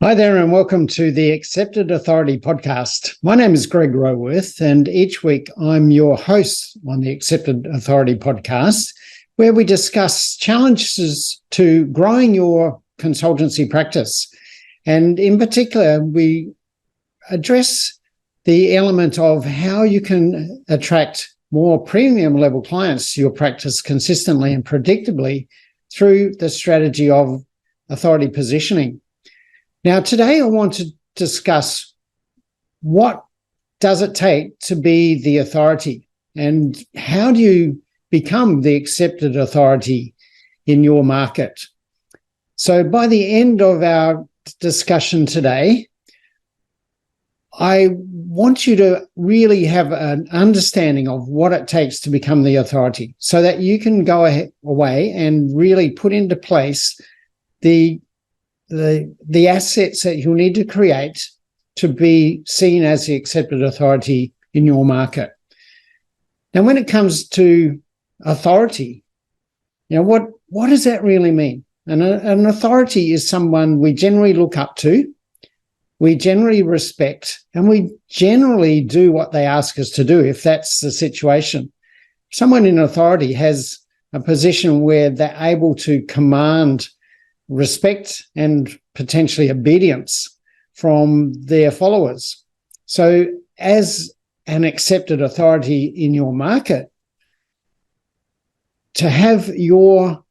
Hi there, and welcome to the Accepted Authority podcast. My name is Greg Roworth, and each week I'm your host on the Accepted Authority podcast, where we discuss challenges to growing your consultancy practice. And in particular, we address the element of how you can attract more premium level clients to your practice consistently and predictably through the strategy of authority positioning. Now, today I want to discuss what does it take to be the authority and how do you become the accepted authority in your market. So by the end of our discussion today, I want you to really have an understanding of what it takes to become the authority so that you can go away and really put into place the assets that you'll need to create to be seen as the accepted authority in your market. Now, when it comes to authority, what does that really mean? An authority is someone we generally look up to, we generally respect, and we generally do what they ask us to do if that's the situation. Someone in authority has a position where they're able to command respect and potentially obedience from their followers. So as an accepted authority in your market, to have your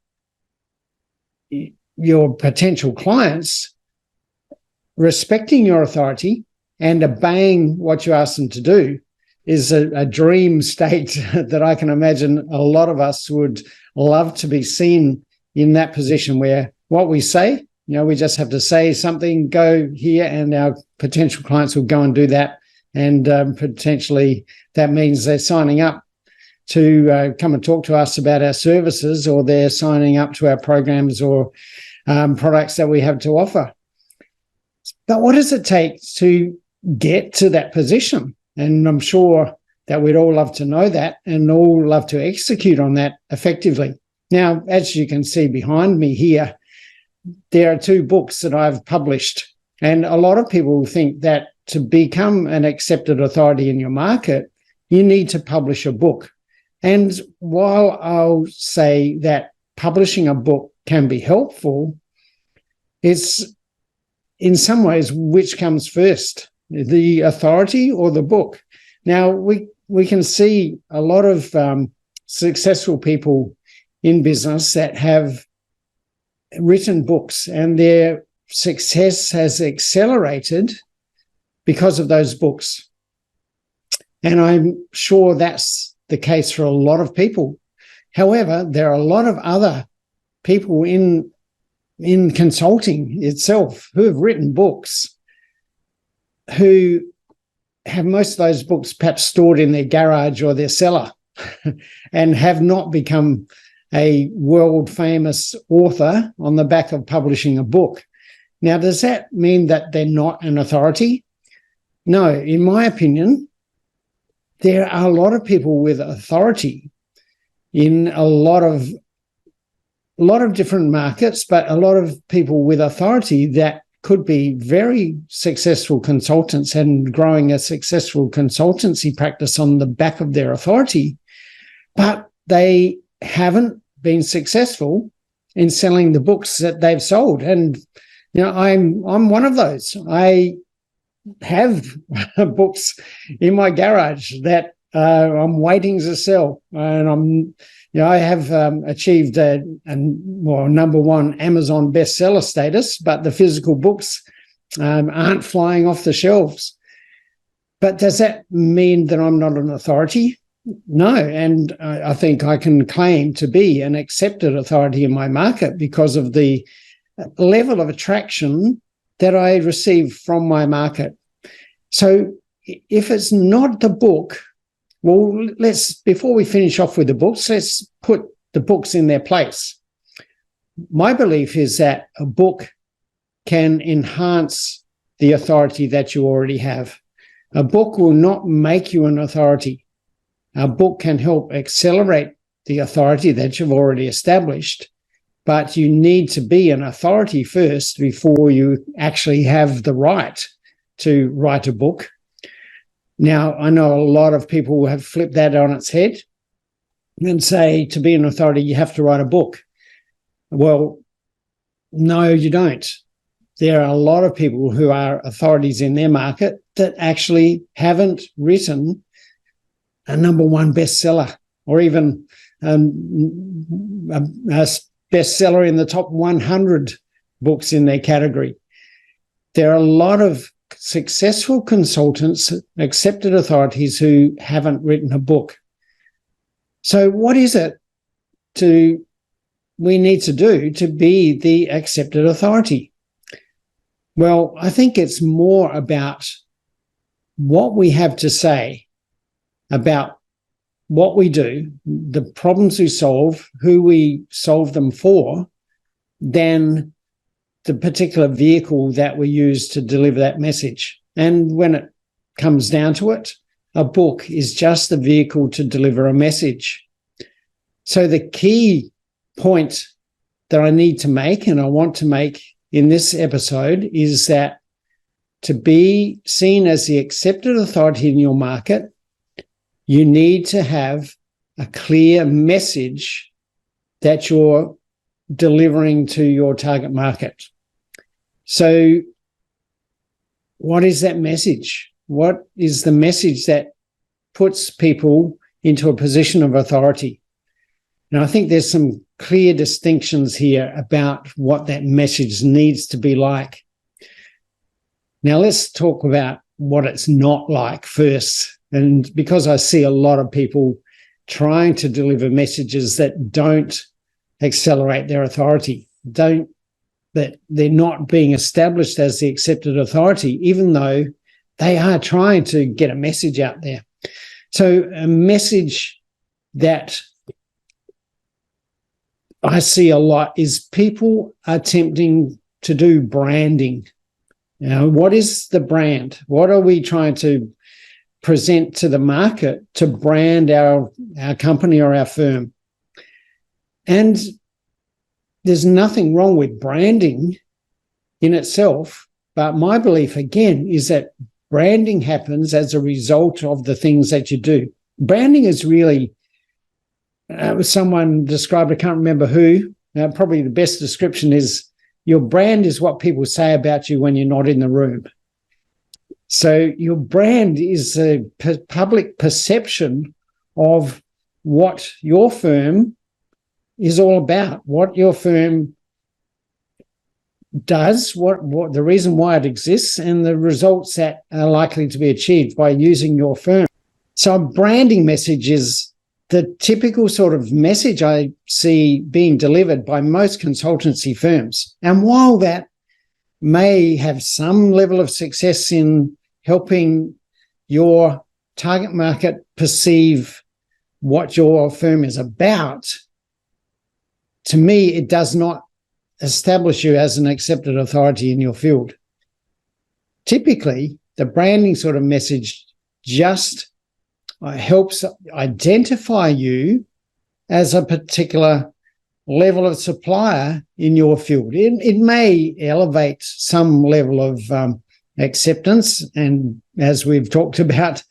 potential clients respecting your authority and obeying what you ask them to do is a dream state that I can imagine a lot of us would love to be seen in that position where what we say, we just have to say something, go here, and our potential clients will go and do that. And potentially that means they're signing up to come and talk to us about our services, or they're signing up to our programs or products that we have to offer. But what does it take to get to that position? And I'm sure that we'd all love to know that and all love to execute on that effectively. Now, as you can see behind me here, there are 2 books that I've published, and a lot of people think that to become an accepted authority in your market, you need to publish a book. And while I'll say that publishing a book can be helpful, it's in some ways which comes first, the authority or the book. Now, we can see a lot of successful people in business that have written books, and their success has accelerated because of those books. And I'm sure that's the case for a lot of people. However, there are a lot of other people in consulting itself who have written books, who have most of those books perhaps stored in their garage or their cellar and have not become a world-famous author on the back of publishing a book. Now, does that mean that they're not an authority? No, in my opinion, there are a lot of people with authority in a lot of different markets, but a lot of people with authority that could be very successful consultants and growing a successful consultancy practice on the back of their authority, but they haven't been successful in selling the books that they've sold. And I'm one of those. I have books in my garage that I'm waiting to sell, and I have achieved a number 1 Amazon bestseller status, but the physical books aren't flying off the shelves. But does that mean that I'm not an authority? No, and I think I can claim to be an accepted authority in my market because of the level of attraction that I receive from my market. So if it's not the book, well, before we finish off with the books, let's put the books in their place. My belief is that a book can enhance the authority that you already have. A book will not make you an authority. A book can help accelerate the authority that you've already established, but you need to be an authority first before you actually have the right to write a book. Now, I know a lot of people have flipped that on its head and say to be an authority, you have to write a book. Well, no, you don't. There are a lot of people who are authorities in their market that actually haven't written a #1 bestseller or even a bestseller in the top 100 books in their category. There are a lot of successful consultants, accepted authorities who haven't written a book. So what is it we need to do to be the accepted authority? Well, I think it's more about what we have to say about what we do, the problems we solve, who we solve them for, than the particular vehicle that we use to deliver that message. And when it comes down to it, a book is just the vehicle to deliver a message. So the key point that I need to make, and I want to make in this episode, is that to be seen as the accepted authority in your market, you need to have a clear message that you're delivering to your target market. So what is that message? What is the message that puts people into a position of authority? And I think there's some clear distinctions here about what that message needs to be like. Now let's talk about what it's not like first. And because I see a lot of people trying to deliver messages that don't accelerate their authority, that they're not being established as the accepted authority, even though they are trying to get a message out there. So a message that I see a lot is people attempting to do branding. You know, what is the brand? What are we trying to present to the market to brand our company or our firm? And there's nothing wrong with branding in itself, but my belief, again, is that branding happens as a result of the things that you do. Branding is really, someone described, I can't remember who, probably the best description is your brand is what people say about you when you're not in the room. So your brand is a public perception of what your firm is all about, what your firm does, what the reason why it exists, and the results that are likely to be achieved by using your firm. So a branding message is the typical sort of message I see being delivered by most consultancy firms. And while that may have some level of success in helping your target market perceive what your firm is about, to me, it does not establish you as an accepted authority in your field. Typically, the branding sort of message just helps identify you as a particular level of supplier in your field. It may elevate some level of acceptance, and as we've talked about,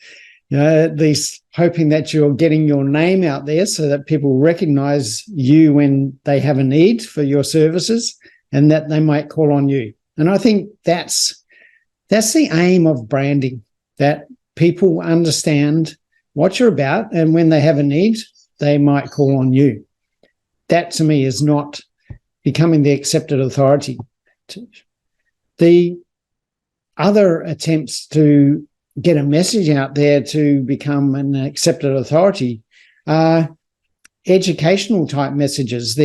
at least hoping that you're getting your name out there so that people recognize you when they have a need for your services and that they might call on you. And I think that's the aim of branding, that people understand what you're about, and when they have a need, they might call on you. That, to me, is not becoming the accepted authority. The other attempts to get a message out there to become an accepted authority are educational type messages.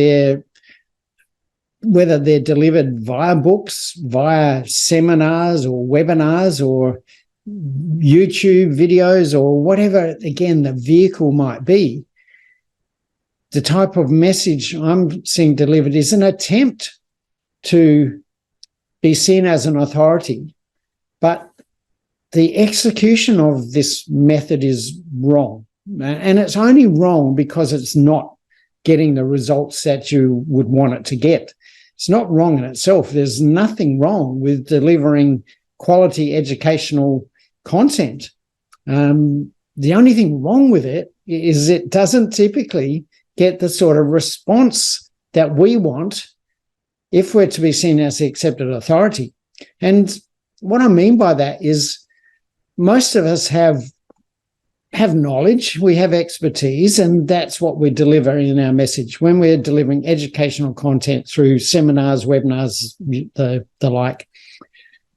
Whether they're delivered via books, via seminars or webinars or YouTube videos or whatever, again, the vehicle might be, the type of message I'm seeing delivered is an attempt to be seen as an authority, but the execution of this method is wrong. And it's only wrong because it's not getting the results that you would want it to get. It's not wrong in itself. There's nothing wrong with delivering quality educational content. The only thing wrong with it is it doesn't typically get the sort of response that we want if we're to be seen as the accepted authority. And what I mean by that is most of us have knowledge, we have expertise, and that's what we deliver in our message when we're delivering educational content through seminars, webinars, the like.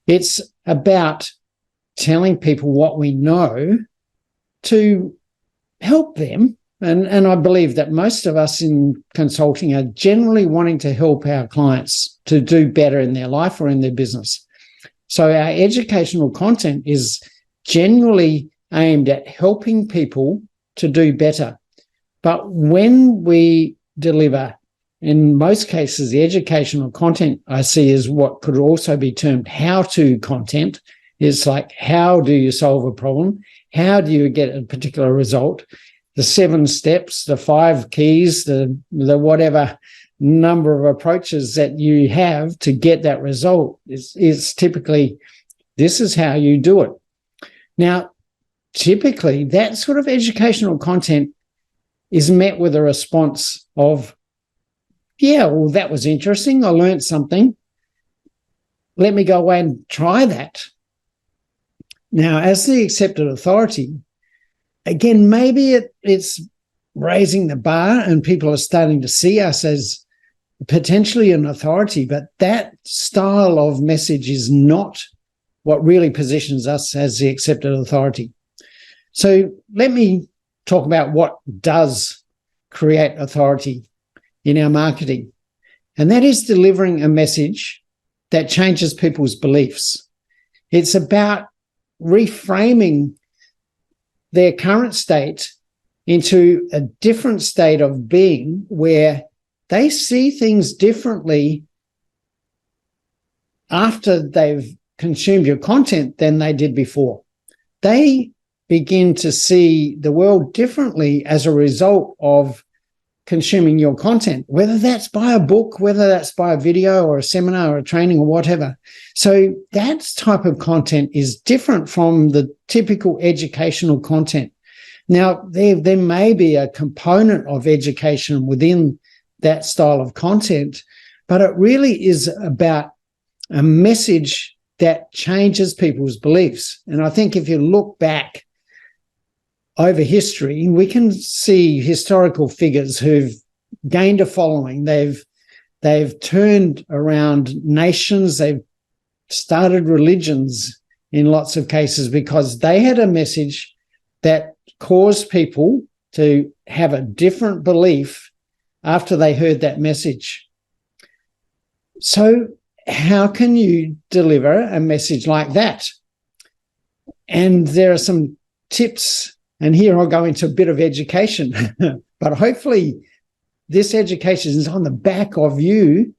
It's about telling people what we know to help them. And I believe that most of us in consulting are generally wanting to help our clients to do better in their life or in their business. So our educational content is genuinely aimed at helping people to do better. But when we deliver, in most cases, the educational content I see is what could also be termed how-to content. It's like, how do you solve a problem? How do you get a particular result? The 7 steps, the 5 keys, the whatever number of approaches that you have to get that result is typically, this is how you do it. Now, typically, that sort of educational content is met with a response of, yeah, well, that was interesting. I learned something. Let me go away and try that. Now, as the accepted authority, again, maybe it's raising the bar and people are starting to see us as potentially an authority, but that style of message is not what really positions us as the accepted authority. So let me talk about what does create authority in our marketing. And that is delivering a message that changes people's beliefs. It's about reframing their current state into a different state of being where they see things differently after they've consumed your content than they did before. They begin to see the world differently as a result of consuming your content, whether that's by a book, whether that's by a video or a seminar or a training or whatever. So that type of content is different from the typical educational content. Now, there may be a component of education within that style of content, but it really is about a message that changes people's beliefs. And I think if you look back over history, we can see historical figures who've gained a following. They've turned around nations. They've started religions in lots of cases because they had a message that caused people to have a different belief after they heard that message. So how can you deliver a message like that? And there are some tips. And here I'll go into a bit of education, but hopefully this education is on the back of you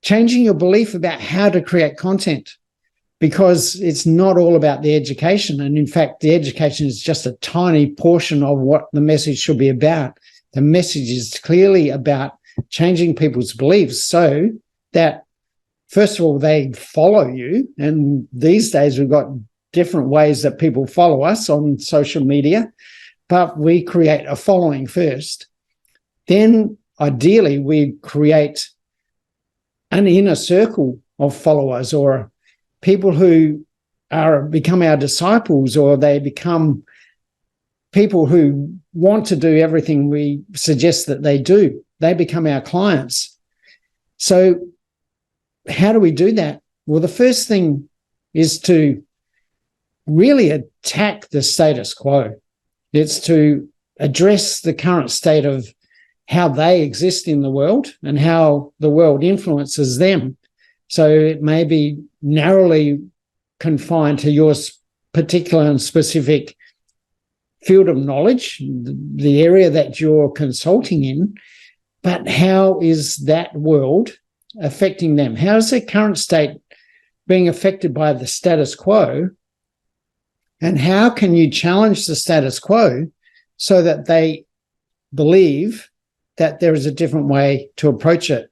changing your belief about how to create content, because it's not all about the education. And in fact, the education is just a tiny portion of what the message should be about. The message is clearly about changing people's beliefs so that, first of all, they follow you. And these days we've got different ways that people follow us on social media, but we create a following first. Then ideally we create an inner circle of followers, or people who become our disciples, or they become people who want to do everything we suggest that they do. They become our clients. So how do we do that? Well, the first thing is to really attack the status quo. It's to address the current state of how they exist in the world and how the world influences them. So it may be narrowly confined to your particular and specific field of knowledge, the area that you're consulting in, but how is that world affecting them? How is their current state being affected by the status quo? And how can you challenge the status quo so that they believe that there is a different way to approach it.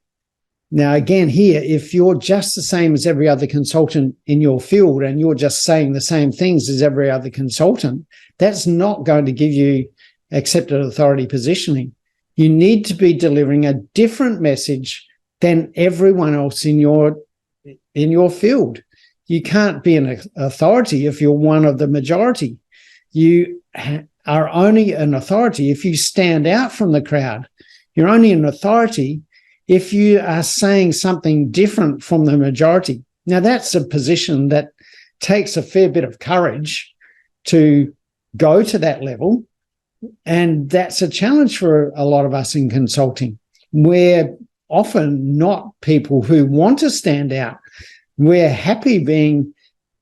Now, again, here, if you're just the same as every other consultant in your field and you're just saying the same things as every other consultant, that's not going to give you accepted authority positioning. You need to be delivering a different message than everyone else in your field. You can't be an authority if you're one of the majority. You are only an authority if you stand out from the crowd. You're only an authority if you are saying something different from the majority. Now, that's a position that takes a fair bit of courage to go to that level, and that's a challenge for a lot of us in consulting. We're often not people who want to stand out. We're happy being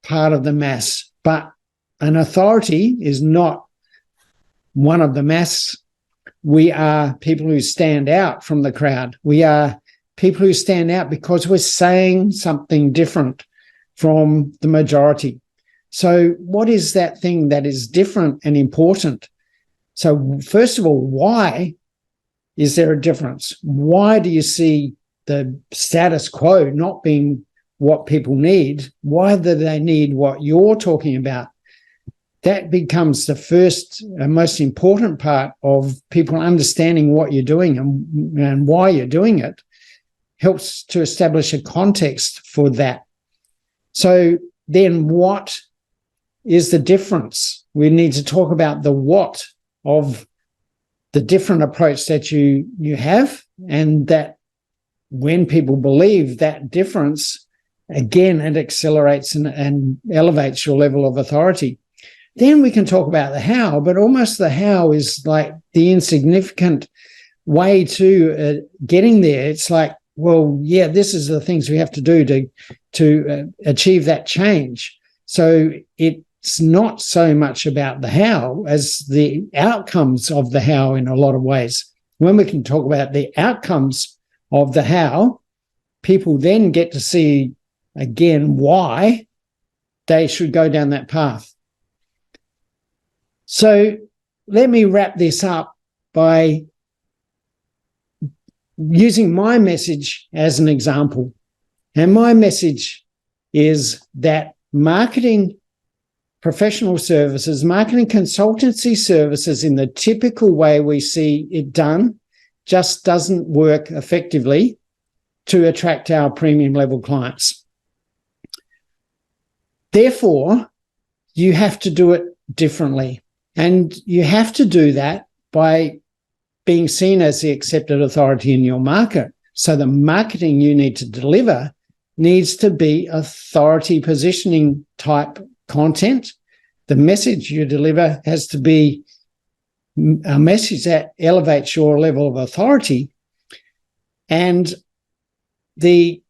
part of the mass, but an authority is not one of the mass. We are people who stand out from the crowd. We are people who stand out because we're saying something different from the majority. So what is that thing that is different and important? So first of all, why is there a difference? Why do you see the status quo not being what people need? Why do they need what you're talking about? That becomes the first and most important part of people understanding what you're doing and why you're doing it. Helps to establish a context for that. So then what is the difference? We need to talk about the what of the different approach that you have, and that when people believe that difference, again, it accelerates and elevates your level of authority. Then we can talk about the how, but almost the how is like the insignificant way to getting there. It's like, well, yeah, this is the things we have to do to achieve that change. So it's not so much about the how as the outcomes of the how in a lot of ways. When we can talk about the outcomes of the how, people then get to see, again, why they should go down that path. So let me wrap this up by using my message as an example. And my message is that marketing professional services, marketing consultancy services in the typical way we see it done just doesn't work effectively to attract our premium level clients. Therefore, you have to do it differently. And you have to do that by being seen as the accepted authority in your market. So the marketing you need to deliver needs to be authority positioning type content. The message you deliver has to be a message that elevates your level of authority. And the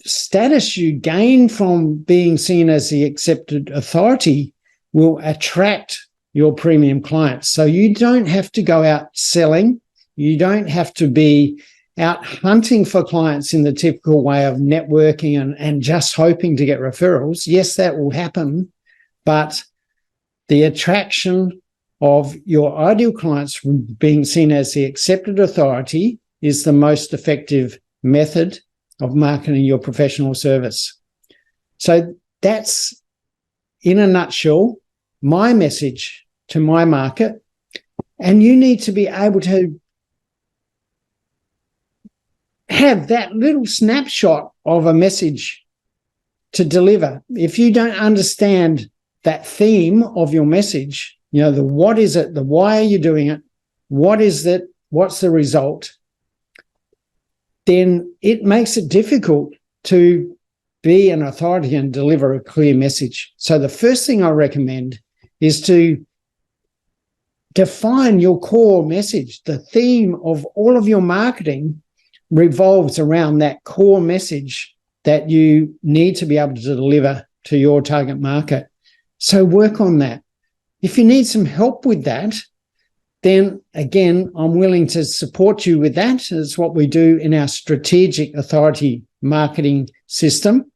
status you gain from being seen as the accepted authority will attract your premium clients. So you don't have to go out selling. You don't have to be out hunting for clients in the typical way of networking and just hoping to get referrals. Yes, that will happen, but the attraction of your ideal clients from being seen as the accepted authority is the most effective method of marketing your professional service. So that's, in a nutshell, my message to my market. And you need to be able to have that little snapshot of a message to deliver. If you don't understand that theme of your message, you know, the what is it, the why are you doing it, what is it, what's the result, then it makes it difficult to be an authority and deliver a clear message. So the first thing I recommend is to define your core message. The theme of all of your marketing revolves around that core message that you need to be able to deliver to your target market. So work on that. If you need some help with that, then again, I'm willing to support you with that. It's what we do in our strategic authority marketing system,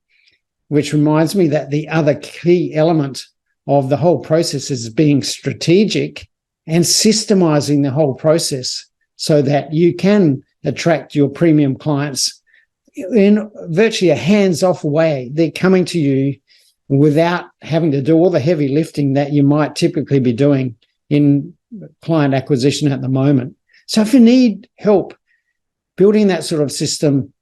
which reminds me that the other key element of the whole process is being strategic and systemizing the whole process so that you can attract your premium clients in virtually a hands-off way. They're coming to you without having to do all the heavy lifting that you might typically be doing in client acquisition at the moment. So if you need help building that sort of system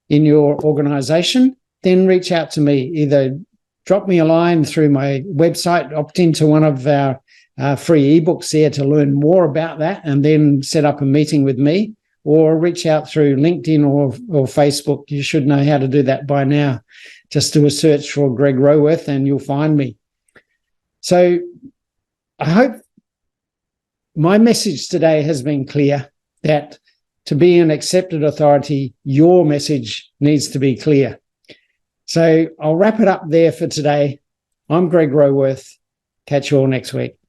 in your organization, then reach out to me. Either drop me a line through my website, opt into one of our free ebooks there to learn more about that, and then set up a meeting with me, or reach out through LinkedIn or Facebook. You should know how to do that by now. Just do a search for Greg Roworth and you'll find me. So I hope my message today has been clear, that to be an accepted authority, your message needs to be clear. So I'll wrap it up there for today. I'm Greg Roworth. Catch you all next week.